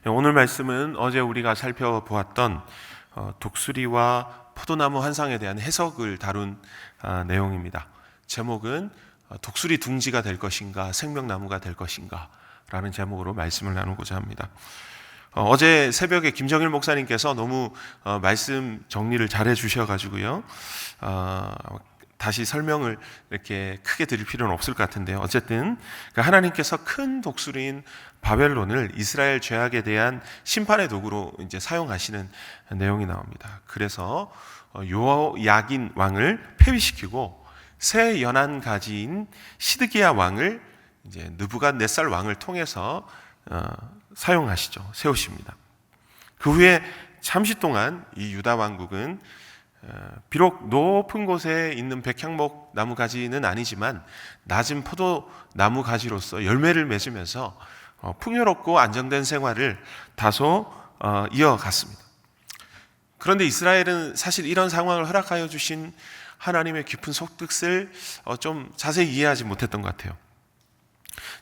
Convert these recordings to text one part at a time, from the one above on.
오늘 말씀은 어제 우리가 살펴보았던 독수리와 포도나무 환상에 대한 해석을 다룬 내용입니다. 제목은 독수리 둥지가 될 것인가 생명나무가 될 것인가 라는 제목으로 말씀을 나누고자 합니다. 어제 새벽에 김정일 목사님께서 너무 말씀 정리를 잘 해주셔가지고요, 다시 설명을 이렇게 크게 드릴 필요는 없을 것 같은데요. 어쨌든 하나님께서 큰 독수리인 바벨론을 이스라엘 죄악에 대한 심판의 도구로 이제 사용하시는 내용이 나옵니다. 그래서 요야긴 왕을 폐위시키고 새 연한 가지인 시드기야 왕을 이제 느부갓네살 왕을 통해서 사용하시죠. 세우십니다. 그 후에 잠시 동안 이 유다 왕국은 비록 높은 곳에 있는 백향목 나무 가지는 아니지만 낮은 포도나무 가지로서 열매를 맺으면서 풍요롭고 안정된 생활을 다소 이어갔습니다. 그런데 이스라엘은 사실 이런 상황을 허락하여 주신 하나님의 깊은 속뜻을 좀 자세히 이해하지 못했던 것 같아요.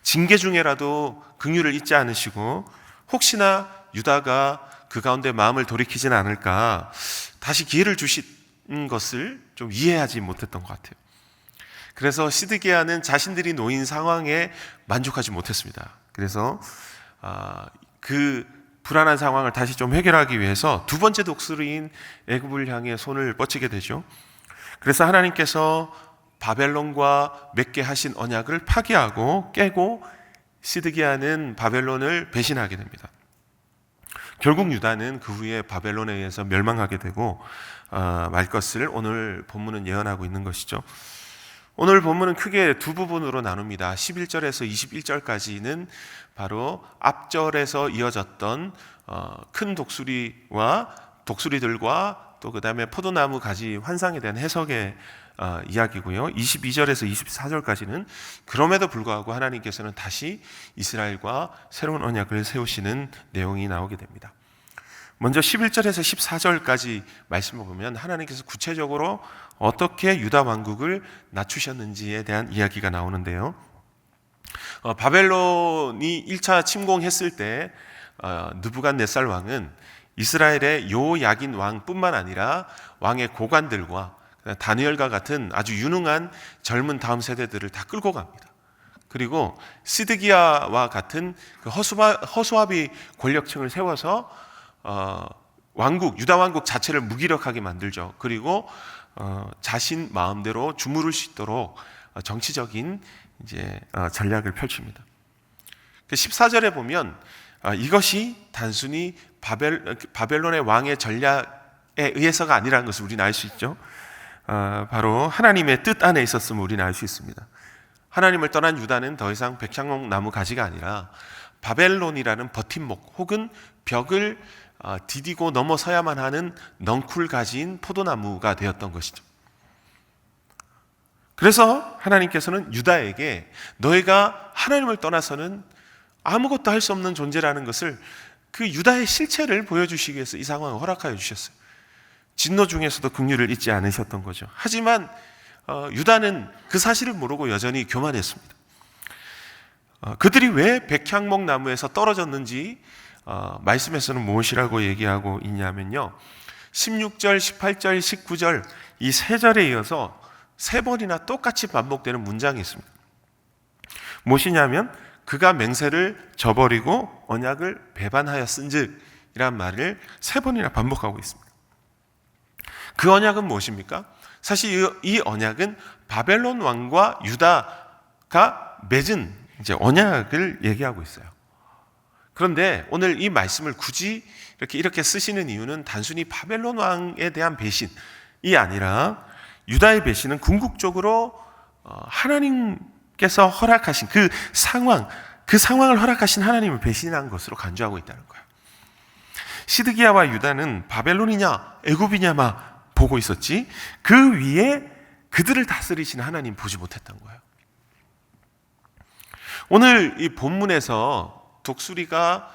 징계 중에라도 긍휼을 잊지 않으시고 혹시나 유다가 그 가운데 마음을 돌이키진 않을까 다시 기회를 주신 것을 좀 이해하지 못했던 것 같아요. 그래서 시드기야는 자신들이 놓인 상황에 만족하지 못했습니다. 그래서 그 불안한 상황을 다시 좀 해결하기 위해서 두 번째 독수리인 애굽을 향해 손을 뻗치게 되죠. 그래서 하나님께서 바벨론과 맺게 하신 언약을 파기하고 깨고 시드기야는 바벨론을 배신하게 됩니다. 결국 유다는 그 후에 바벨론에 의해서 멸망하게 되고 말 것을 오늘 본문은 예언하고 있는 것이죠. 오늘 본문은 크게 두 부분으로 나눕니다. 11절에서 21절까지는 바로 앞절에서 이어졌던 큰 독수리와 독수리들과 또 그 다음에 포도나무 가지 환상에 대한 해석의 이야기고요. 22절에서 24절까지는 그럼에도 불구하고 하나님께서는 다시 이스라엘과 새로운 언약을 세우시는 내용이 나오게 됩니다. 먼저 11절에서 14절까지 말씀을 보면 하나님께서 구체적으로 어떻게 유다 왕국을 낮추셨는지에 대한 이야기가 나오는데요. 바벨론이 1차 침공했을 때 느부갓네살 왕은 이스라엘의 요야긴 왕뿐만 아니라 왕의 고관들과 다니엘과 같은 아주 유능한 젊은 다음 세대들을 다 끌고 갑니다. 그리고 시드기야와 같은 그 허수아비 권력층을 세워서 유다 왕국 자체를 무기력하게 만들죠. 그리고 자신 마음대로 주무를 수 있도록 정치적인 이제 전략을 펼칩니다. 14절에 보면 이것이 단순히 바벨론의 왕의 전략에 의해서가 아니라는 것을 우리는 알 수 있죠. 바로 하나님의 뜻 안에 있었음을 우리는 알 수 있습니다. 하나님을 떠난 유다는 더 이상 백향목 나무 가지가 아니라 바벨론이라는 버팀목 혹은 벽을 디디고 넘어서야만 하는 넝쿨 가지인 포도나무가 되었던 것이죠. 그래서 하나님께서는 유다에게 너희가 하나님을 떠나서는 아무것도 할 수 없는 존재라는 것을 그 유다의 실체를 보여주시기 위해서 이 상황을 허락하여 주셨어요. 진노 중에서도 긍휼을 잊지 않으셨던 거죠. 하지만 유다는 그 사실을 모르고 여전히 교만했습니다. 그들이 왜 백향목 나무에서 떨어졌는지 말씀에서는 무엇이라고 얘기하고 있냐면요, 16절, 18절, 19절 이 세 절에 이어서 세 번이나 똑같이 반복되는 문장이 있습니다. 무엇이냐면 그가 맹세를 저버리고 언약을 배반하였은즉 이란 말을 세 번이나 반복하고 있습니다. 그 언약은 무엇입니까? 사실 이 언약은 바벨론 왕과 유다가 맺은 이제 언약을 얘기하고 있어요. 그런데 오늘 이 말씀을 굳이 이렇게 쓰시는 이유는 단순히 바벨론 왕에 대한 배신이 아니라 유다의 배신은 궁극적으로 하나님께서 허락하신 그 상황을 허락하신 하나님을 배신한 것으로 간주하고 있다는 거예요. 시드기야와 유다는 바벨론이냐 애굽이냐만 보고 있었지 그 위에 그들을 다스리시는 하나님 보지 못했던 거예요. 오늘 이 본문에서 독수리가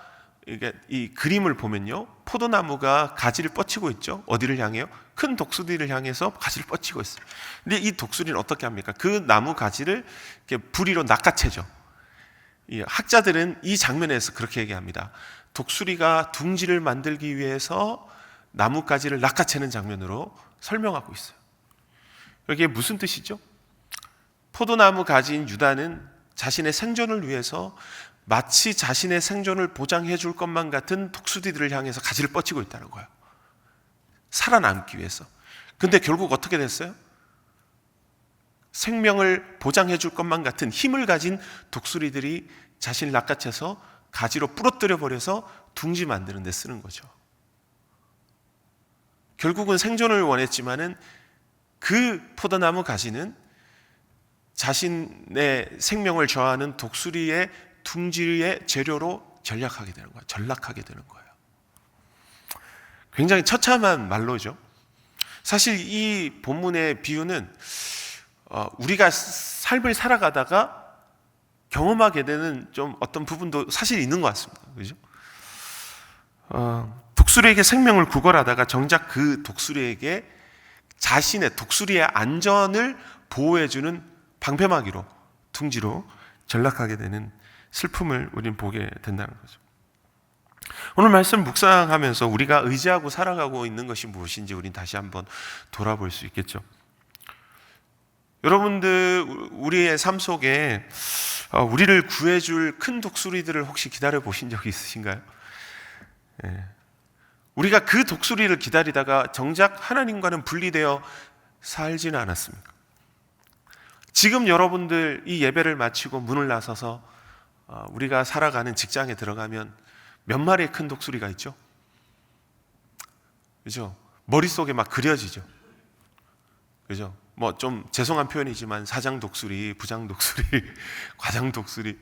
이 그림을 보면요, 포도나무가 가지를 뻗치고 있죠. 어디를 향해요? 큰 독수리를 향해서 가지를 뻗치고 있어요. 근데 이 독수리는 어떻게 합니까? 그 나무 가지를 이렇게 부리로 낚아채죠. 이 학자들은 이 장면에서 그렇게 얘기합니다. 독수리가 둥지를 만들기 위해서 나뭇가지를 낚아채는 장면으로 설명하고 있어요. 이게 무슨 뜻이죠? 포도나무 가지인 유다는 자신의 생존을 위해서 마치 자신의 생존을 보장해 줄 것만 같은 독수리들을 향해서 가지를 뻗치고 있다는 거예요. 살아남기 위해서. 근데 결국 어떻게 됐어요? 생명을 보장해 줄 것만 같은 힘을 가진 독수리들이 자신을 낚아채서 가지로 부러뜨려 버려서 둥지 만드는 데 쓰는 거죠. 결국은 생존을 원했지만은 그 포도나무 가지는 자신의 생명을 저하는 독수리의 둥지의 재료로 전락하게 되는 거예요. 굉장히 처참한 말로죠. 사실 이 본문의 비유는 우리가 삶을 살아가다가 경험하게 되는 좀 어떤 부분도 사실 있는 것 같습니다. 그죠? 독수리에게 생명을 구걸하다가 정작 그 독수리에게 자신의 독수리의 안전을 보호해주는 방패막이로 둥지로 전락하게 되는 슬픔을 우리는 보게 된다는 거죠. 오늘 말씀 묵상하면서 우리가 의지하고 살아가고 있는 것이 무엇인지 우리는 다시 한번 돌아볼 수 있겠죠. 여러분들 우리의 삶 속에 우리를 구해줄 큰 독수리들을 혹시 기다려 보신 적이 있으신가요? 우리가 그 독수리를 기다리다가 정작 하나님과는 분리되어 살지는 않았습니까? 지금 여러분들 이 예배를 마치고 문을 나서서 우리가 살아가는 직장에 들어가면 몇 마리의 큰 독수리가 있죠? 그죠? 머릿속에 막 그려지죠? 그죠? 뭐 좀 죄송한 표현이지만 사장 독수리, 부장 독수리, 과장 독수리,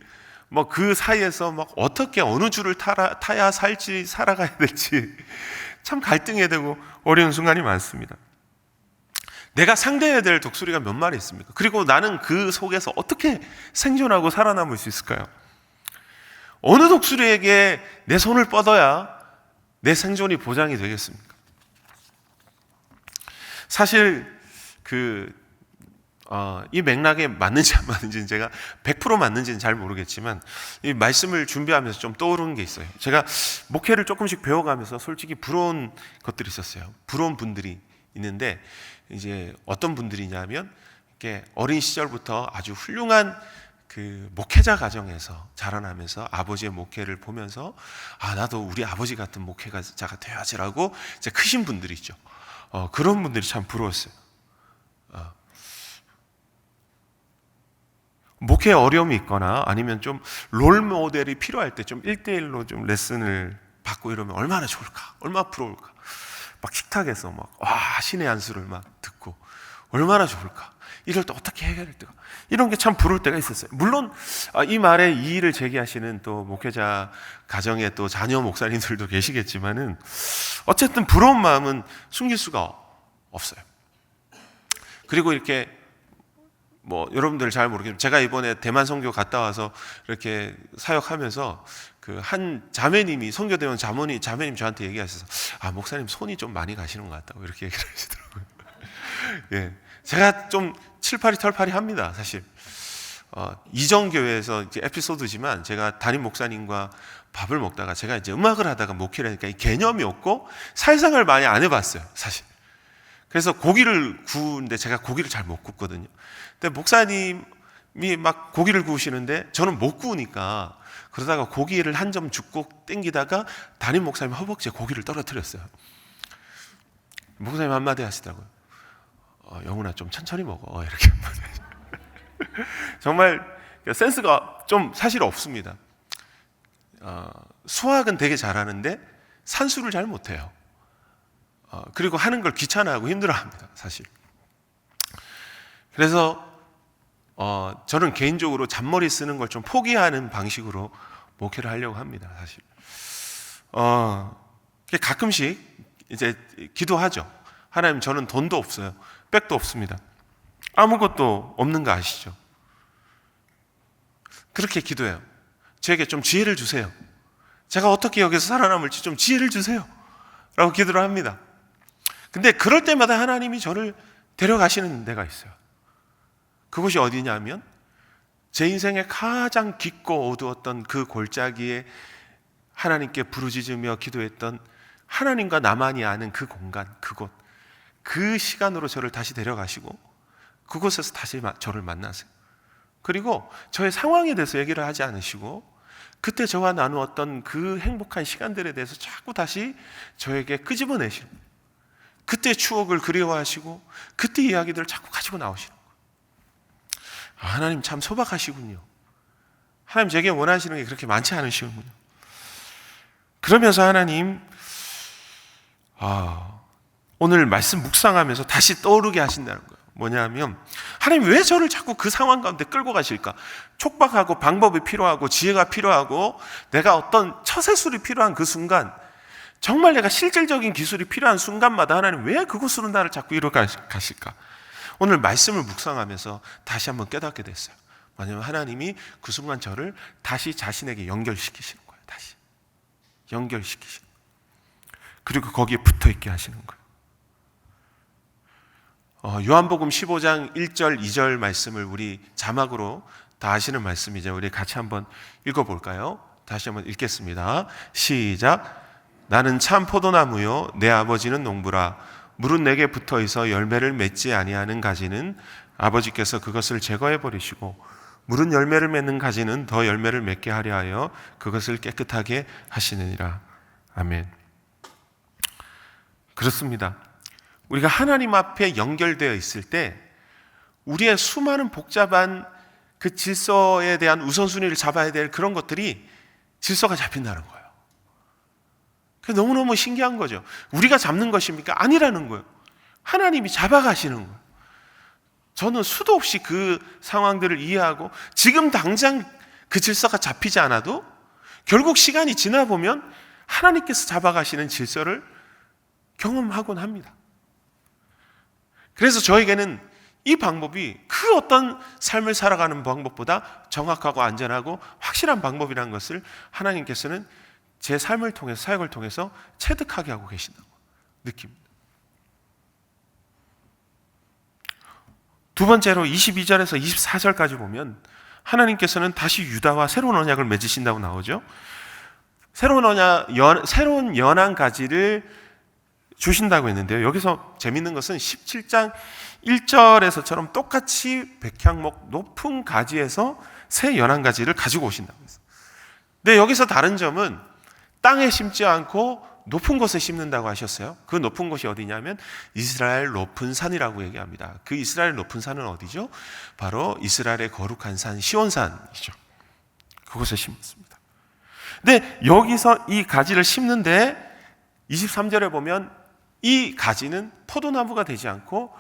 뭐 그 사이에서 막 어떻게 어느 줄을 타야 살지 살아가야 될지 참 갈등해야 되고 어려운 순간이 많습니다. 내가 상대해야 될 독수리가 몇 마리 있습니까? 그리고 나는 그 속에서 어떻게 생존하고 살아남을 수 있을까요? 어느 독수리에게 내 손을 뻗어야 내 생존이 보장이 되겠습니까? 사실 이 맥락에 맞는지 안 맞는지는 제가 100% 맞는지는 잘 모르겠지만 이 말씀을 준비하면서 좀 떠오르는 게 있어요. 제가 목회를 조금씩 배워가면서 솔직히 부러운 것들이 있었어요. 부러운 분들이 있는데 이제 어떤 분들이냐면 이렇게 어린 시절부터 아주 훌륭한 그 목회자 가정에서 자라나면서 아버지의 목회를 보면서 나도 우리 아버지 같은 목회자가 돼야지라고 이제 크신 분들이 있죠. 그런 분들이 참 부러웠어요. 목회에 어려움이 있거나 아니면 좀 롤 모델이 필요할 때 좀 1대1로 좀 레슨을 받고 이러면 얼마나 좋을까, 얼마나 부러울까. 막 식탁에서 신의 안수를 막 듣고 얼마나 좋을까. 이럴 때 어떻게 해결할까. 이런 게 참 부러울 때가 있었어요. 물론 이 말에 이의를 제기하시는 또 목회자 가정의 또 자녀 목사님들도 계시겠지만은 어쨌든 부러운 마음은 숨길 수가 없어요. 그리고 이렇게 여러분들 잘 모르겠지만 제가 이번에 대만 선교 갔다 와서 이렇게 사역하면서 그 한 자매님이 선교대원 자매님 저한테 얘기하셔서 목사님 손이 좀 많이 가시는 것 같다고 이렇게 얘기를 하시더라고요. 예, 제가 좀 칠팔이 털팔이 합니다, 사실. 이정교회에서 이제 에피소드지만 제가 담임 목사님과 밥을 먹다가 제가 이제 음악을 하다가 목회를 하니까 이 개념이 없고 살상을 많이 안 해봤어요, 사실. 그래서 고기를 구우는데 제가 고기를 잘 못 굽거든요. 근데 목사님이 막 고기를 구우시는데 저는 못 구우니까 그러다가 고기를 한 점 줍고 땡기다가 담임 목사님 허벅지에 고기를 떨어뜨렸어요. 목사님 한마디 하시더라고요. 영훈아 좀 천천히 먹어. 이렇게 한마디 하시더라고요. 정말 센스가 좀 사실 없습니다. 수학은 되게 잘하는데 산수를 잘 못해요. 그리고 하는 걸 귀찮아하고 힘들어합니다, 사실. 그래서 저는 개인적으로 잔머리 쓰는 걸 좀 포기하는 방식으로 목회를 하려고 합니다, 사실. 가끔씩 이제 기도하죠. 하나님, 저는 돈도 없어요. 백도 없습니다. 아무것도 없는 거 아시죠? 그렇게 기도해요. 저에게 좀 지혜를 주세요. 제가 어떻게 여기서 살아남을지 좀 지혜를 주세요. 라고 기도를 합니다. 근데 그럴 때마다 하나님이 저를 데려가시는 데가 있어요. 그곳이 어디냐면 제 인생의 가장 깊고 어두웠던 그 골짜기에 하나님께 부르짖으며 기도했던, 하나님과 나만이 아는 그 공간, 그곳, 그 시간으로 저를 다시 데려가시고 그곳에서 다시 저를 만나세요. 그리고 저의 상황에 대해서 얘기를 하지 않으시고 그때 저와 나누었던 그 행복한 시간들에 대해서 자꾸 다시 저에게 끄집어내시는 거예요. 그때 추억을 그리워하시고 그때 이야기들을 자꾸 가지고 나오시는 거예요. 하나님 참 소박하시군요. 하나님 제게 원하시는 게 그렇게 많지 않으시군요. 그러면서 하나님 오늘 말씀 묵상하면서 다시 떠오르게 하신다는 거예요. 뭐냐면 하나님 왜 저를 자꾸 그 상황 가운데 끌고 가실까? 촉박하고 방법이 필요하고 지혜가 필요하고 내가 어떤 처세술이 필요한 그 순간, 정말 내가 실질적인 기술이 필요한 순간마다 하나님 왜 그곳으로 나를 자꾸 이끌어 가실까? 오늘 말씀을 묵상하면서 다시 한번 깨닫게 됐어요. 왜냐하면 하나님이 그 순간 저를 다시 자신에게 연결시키시는 거예요. 다시 연결시키시는 거예요. 그리고 거기에 붙어있게 하시는 거예요. 요한복음 15장 1절 2절 말씀을 우리 자막으로 다 아시는 말씀이죠. 우리 같이 한번 읽어볼까요? 다시 한번 읽겠습니다. 시작. 나는 참 포도나무요 내 아버지는 농부라. 물은 내게 붙어있어 열매를 맺지 아니하는 가지는 아버지께서 그것을 제거해 버리시고 물은 열매를 맺는 가지는 더 열매를 맺게 하려 하여 그것을 깨끗하게 하시느니라. 아멘. 그렇습니다. 우리가 하나님 앞에 연결되어 있을 때 우리의 수많은 복잡한 그 질서에 대한 우선순위를 잡아야 될 그런 것들이 질서가 잡힌다는 거예요. 그게 너무너무 신기한 거죠. 우리가 잡는 것입니까? 아니라는 거예요. 하나님이 잡아가시는 거예요. 저는 수도 없이 그 상황들을 이해하고 지금 당장 그 질서가 잡히지 않아도 결국 시간이 지나 보면 하나님께서 잡아가시는 질서를 경험하곤 합니다. 그래서 저에게는 이 방법이 그 어떤 삶을 살아가는 방법보다 정확하고 안전하고 확실한 방법이라는 것을 하나님께서는 제 삶을 통해서, 사역을 통해서 체득하게 하고 계신다고 느낍니다. 두 번째로 22절에서 24절까지 보면 하나님께서는 다시 유다와 새로운 언약을 맺으신다고 나오죠. 새로운 연한 가지를 주신다고 했는데요. 여기서 재밌는 것은 17장 1절에서처럼 똑같이 백향목 높은 가지에서 새 연한 가지를 가지고 오신다고 했어요. 근데 여기서 다른 점은 땅에 심지 않고 높은 곳에 심는다고 하셨어요. 그 높은 곳이 어디냐면 이스라엘 높은 산이라고 얘기합니다. 그 이스라엘 높은 산은 어디죠? 바로 이스라엘의 거룩한 산 시온산이죠. 그곳에 심었습니다. 근데 여기서 이 가지를 심는데 23절에 보면 이 가지는 포도나무가 되지 않고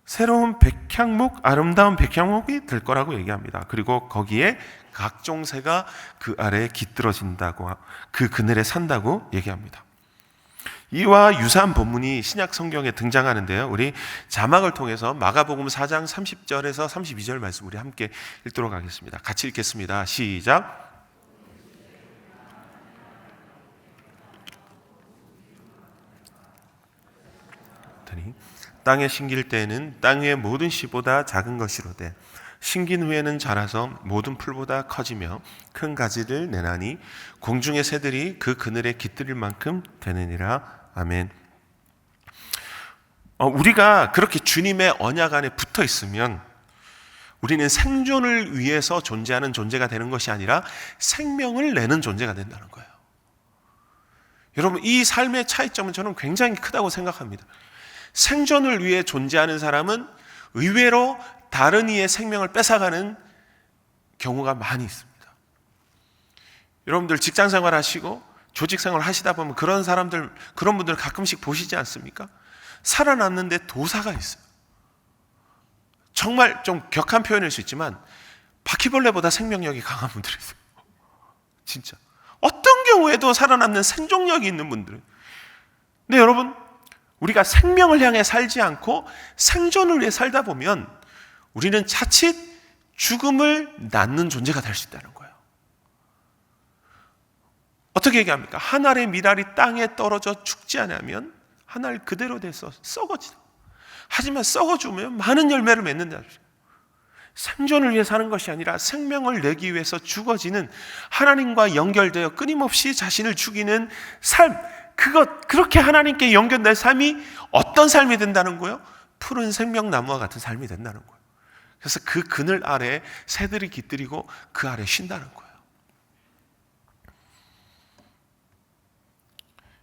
새로운 백향목, 아름다운 백향목이 될 거라고 얘기합니다. 그리고 거기에 각종 새가 그 아래에 깃들어진다고, 그 그늘에 산다고 얘기합니다. 이와 유사한 본문이 신약 성경에 등장하는데요. 우리 자막을 통해서 마가복음 4장 30절에서 32절 말씀 우리 함께 읽도록 하겠습니다. 같이 읽겠습니다. 시작. 땅에 심길 때에는 땅 위의 모든 씨보다 작은 것이로되 심긴 후에는 자라서 모든 풀보다 커지며 큰 가지를 내나니 공중의 새들이 그 그늘에 깃들일 만큼 되느니라. 아멘. 우리가 그렇게 주님의 언약 안에 붙어 있으면 우리는 생존을 위해서 존재하는 존재가 되는 것이 아니라 생명을 내는 존재가 된다는 거예요. 여러분, 이 삶의 차이점은 저는 굉장히 크다고 생각합니다. 생존을 위해 존재하는 사람은 의외로 다른 이의 생명을 뺏어가는 경우가 많이 있습니다. 여러분들 직장 생활 하시고 조직 생활 하시다 보면 그런 사람들, 그런 분들 가끔씩 보시지 않습니까? 살아남는데 도사가 있어요. 정말 좀 격한 표현일 수 있지만 바퀴벌레보다 생명력이 강한 분들이 있어요. 진짜. 어떤 경우에도 살아남는 생존력이 있는 분들은. 근데 여러분, 우리가 생명을 향해 살지 않고 생존을 위해 살다 보면 우리는 자칫 죽음을 낳는 존재가 될 수 있다는 거예요. 어떻게 얘기합니까? 한 알의 밀알이 땅에 떨어져 죽지 않으면 한 알 그대로 돼서 썩어지다. 하지만 썩어 죽으면 많은 열매를 맺는다. 생존을 위해 사는 것이 아니라 생명을 내기 위해서 죽어지는, 하나님과 연결되어 끊임없이 자신을 죽이는 삶, 그렇게 하나님께 연결된 삶이 어떤 삶이 된다는 거예요? 푸른 생명나무와 같은 삶이 된다는 거예요. 그래서 그 그늘 아래 새들이 깃들이고 그 아래 쉰다는 거예요.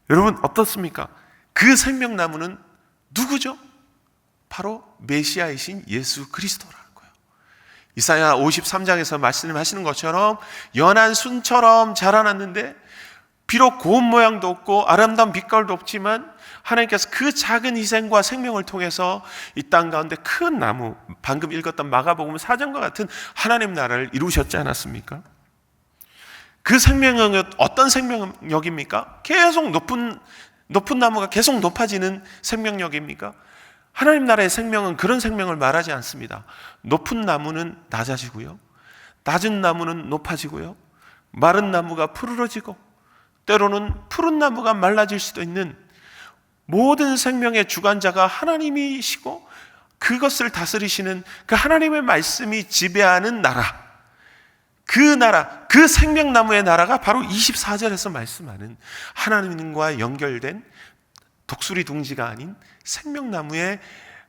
여러분 어떻습니까? 그 생명나무는 누구죠? 바로 메시아이신 예수 그리스도라는 거예요. 이사야 53장에서 말씀하시는 것처럼 연한 순처럼 자라났는데 비록 고운 모양도 없고 아름다운 빛깔도 없지만 하나님께서 그 작은 희생과 생명을 통해서 이 땅 가운데 큰 나무, 방금 읽었던 마가복음 4장과 같은 하나님 나라를 이루셨지 않았습니까? 그 생명력은 어떤 생명력입니까? 계속 높은 나무가 계속 높아지는 생명력입니까? 하나님 나라의 생명은 그런 생명을 말하지 않습니다. 높은 나무는 낮아지고요, 낮은 나무는 높아지고요, 마른 나무가 푸르러지고 때로는 푸른 나무가 말라질 수도 있는, 모든 생명의 주관자가 하나님이시고 그것을 다스리시는 그 하나님의 말씀이 지배하는 나라, 그 생명나무의 나라가 바로 24절에서 말씀하는 하나님과 연결된 독수리 둥지가 아닌 생명나무의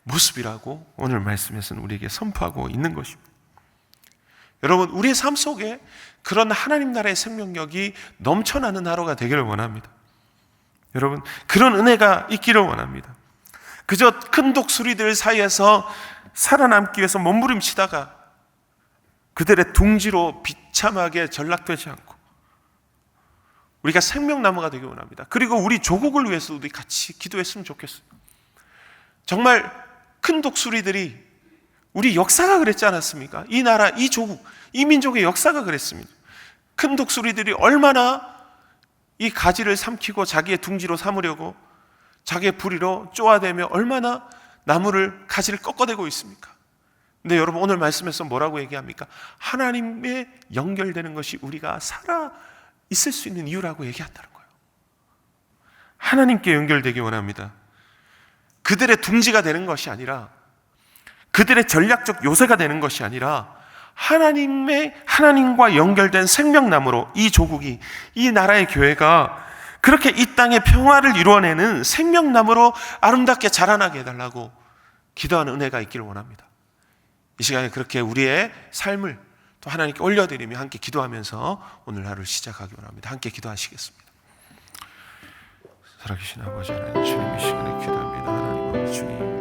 모습이라고 오늘 말씀에서는 우리에게 선포하고 있는 것입니다. 여러분, 우리의 삶 속에 그런 하나님 나라의 생명력이 넘쳐나는 하루가 되기를 원합니다. 여러분, 그런 은혜가 있기를 원합니다. 그저 큰 독수리들 사이에서 살아남기 위해서 몸부림치다가 그들의 둥지로 비참하게 전락되지 않고 우리가 생명나무가 되기 원합니다. 그리고 우리 조국을 위해서도 우리 같이 기도했으면 좋겠어요. 정말 큰 독수리들이, 우리 역사가 그랬지 않았습니까? 이 나라, 이 조국, 이 민족의 역사가 그랬습니다. 큰 독수리들이 얼마나 이 가지를 삼키고 자기의 둥지로 삼으려고 자기의 부리로 쪼아대며 얼마나 나무를, 가지를 꺾어대고 있습니까? 근데 여러분, 오늘 말씀에서 뭐라고 얘기합니까? 하나님에 연결되는 것이 우리가 살아 있을 수 있는 이유라고 얘기한다는 거예요. 하나님께 연결되기 원합니다. 그들의 둥지가 되는 것이 아니라, 그들의 전략적 요새가 되는 것이 아니라 하나님과 연결된 생명나무로 이 조국이, 이 나라의 교회가 그렇게 이 땅의 평화를 이루어내는 생명나무로 아름답게 자라나게 해달라고 기도하는 은혜가 있기를 원합니다. 이 시간에 그렇게 우리의 삶을 또 하나님께 올려드리며 함께 기도하면서 오늘 하루를 시작하기 원합니다. 함께 기도하시겠습니다. 살아계신 아버지 하나님, 주님, 이 시간에 기도합니다. 하나님 아버지 주님,